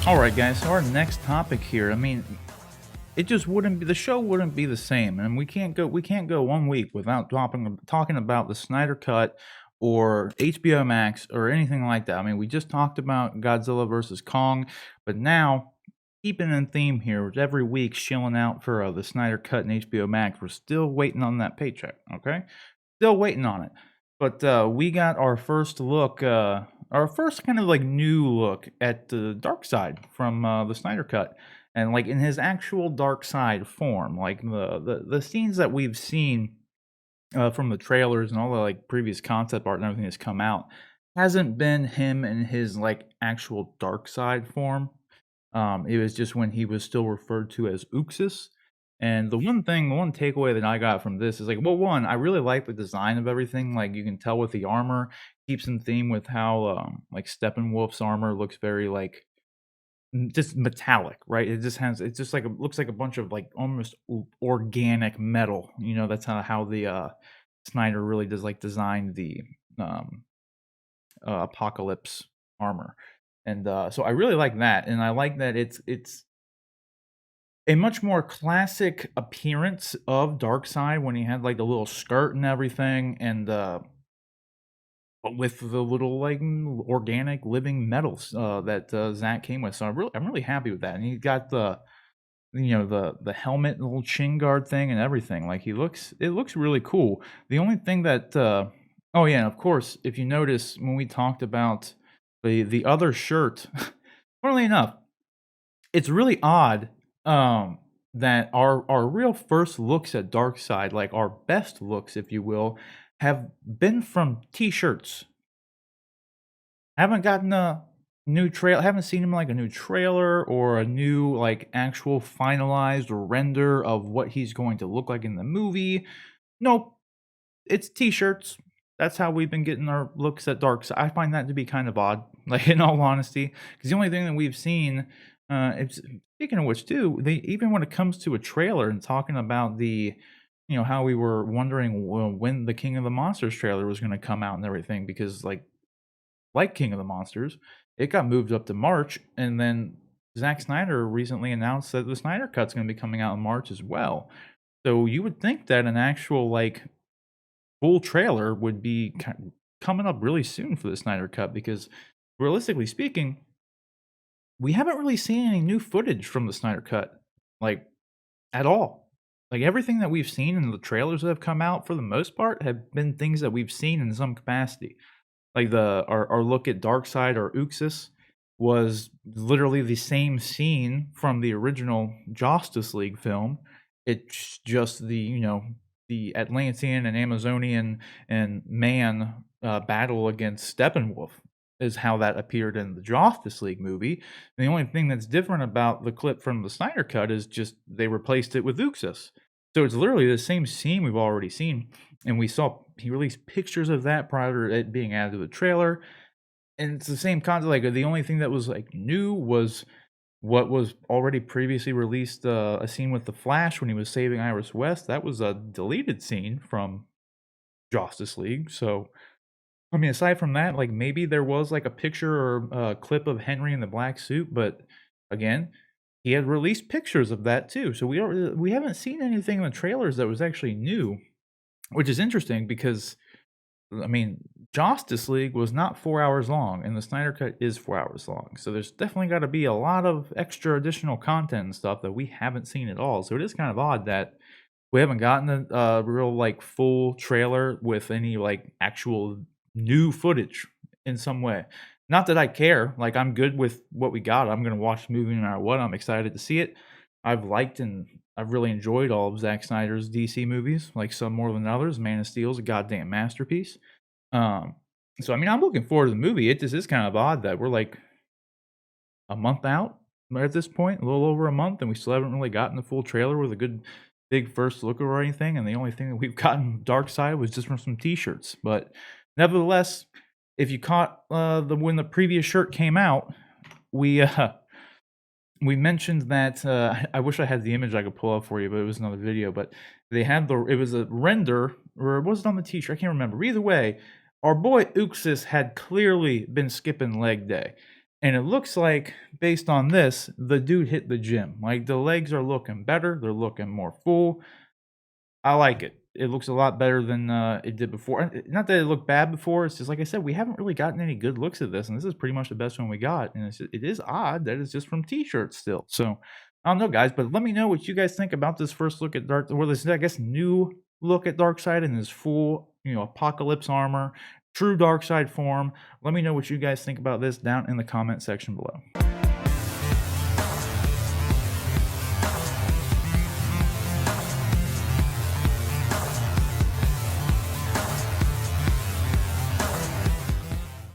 All right, guys. So our next topic here. I mean, it just wouldn't be the show wouldn't be the same, and we can't go 1 week without talking about the Snyder Cut or HBO Max or anything like that. I mean, we just talked about Godzilla versus Kong, but now keeping in theme here, with every week shilling out for the Snyder Cut and HBO Max. We're still waiting on that paycheck. Okay, still waiting on it. But we got our first look, our first kind of like new look at the Dark Side from the Snyder Cut, and like in his actual Dark Side form, like the scenes that we've seen from the trailers and all the like previous concept art and everything that's come out hasn't been him in his like actual Dark Side form. It was just when he was still referred to as Uxas. And the one takeaway that I got from this is like, well, one, I really like the design of everything. Like you can tell with the armor, keeps in theme with how like Steppenwolf's armor looks very like just metallic, right? It's just like looks like a bunch of like almost organic metal. You know, that's how the Snyder really does like design the um Apocalypse armor. And so I really like that, and I like that it's a much more classic appearance of Darkseid when he had like the little skirt and everything, and but with the little like organic living metals that Zach came with. So I'm really happy with that, and he got the helmet, the little chin guard thing, and everything. Like it looks really cool. The only thing that oh yeah, and of course, if you notice when we talked about the other shirt, funnily enough, it's really odd that our real first looks at Darkseid, like our best looks, if you will, have been from T-shirts. Haven't gotten a new trail. Haven't seen him like a new trailer or a new like actual finalized render of what he's going to look like in the movie. Nope, it's T-shirts. That's how we've been getting our looks at Darkseid. I find that to be kind of odd, like in all honesty, because the only thing that we've seen, it's speaking of which, too, they even when it comes to a trailer and talking about how we were wondering when the King of the Monsters trailer was going to come out and everything, because like King of the Monsters, it got moved up to March, and then Zack Snyder recently announced that the Snyder Cut's going to be coming out in March as well. So you would think that an actual like full trailer would be coming up really soon for the Snyder Cut, because realistically speaking, we haven't really seen any new footage from the Snyder Cut, like at all. Like everything that we've seen in the trailers that have come out, for the most part, have been things that we've seen in some capacity. Like our look at Darkseid or Uxas was literally the same scene from the original Justice League film. It's just the Atlantean and Amazonian and man battle against Steppenwolf is how that appeared in the Justice League movie. And the only thing that's different about the clip from the Snyder Cut is just they replaced it with Uxas. So it's literally the same scene we've already seen, and we saw he released pictures of that prior to it being added to the trailer, and it's the same concept. Like the only thing that was like new was what was already previously released, a scene with the Flash when he was saving Iris West. That was a deleted scene from Justice League. So I mean, aside from that, like maybe there was like a picture or a clip of Henry in the black suit, but again, he had released pictures of that too. So we haven't seen anything in the trailers that was actually new, which is interesting because I mean, Justice League was not 4 hours long, and the Snyder Cut is 4 hours long. So there's definitely got to be a lot of extra additional content and stuff that we haven't seen at all. So it is kind of odd that we haven't gotten a real like full trailer with any like actual new footage in some way. Not that I care. Like I'm good with what we got. I'm gonna watch the movie no matter what. I'm excited to see it. I've really enjoyed all of Zack Snyder's DC movies, like some more than others. Man of Steel is a goddamn masterpiece. Um, so I mean, I'm looking forward to the movie. It just is kind of odd that we're like a month out at this point, a little over a month, and we still haven't really gotten the full trailer with a good big first look or anything. And the only thing that we've gotten Dark Side was just from some T-shirts. But nevertheless, if you caught when the previous shirt came out, we we mentioned that I wish I had the image I could pull up for you, but it was another video. But they had it was a render, or was it on the T-shirt? I can't remember. Either way, our boy Uxas had clearly been skipping leg day. And it looks like, based on this, the dude hit the gym. Like, the legs are looking better. They're looking more full. I like it. It looks a lot better than it did before. Not that it looked bad before. It's just like I said, we haven't really gotten any good looks at this, and this is pretty much the best one we got. And it is odd that it's just from T-shirts still. So I don't know, guys, but let me know what you guys think about this first look at this, I guess, new look at Darkseid in his full, apocalypse armor, true Darkseid form. Let me know what you guys think about this down in the comment section below.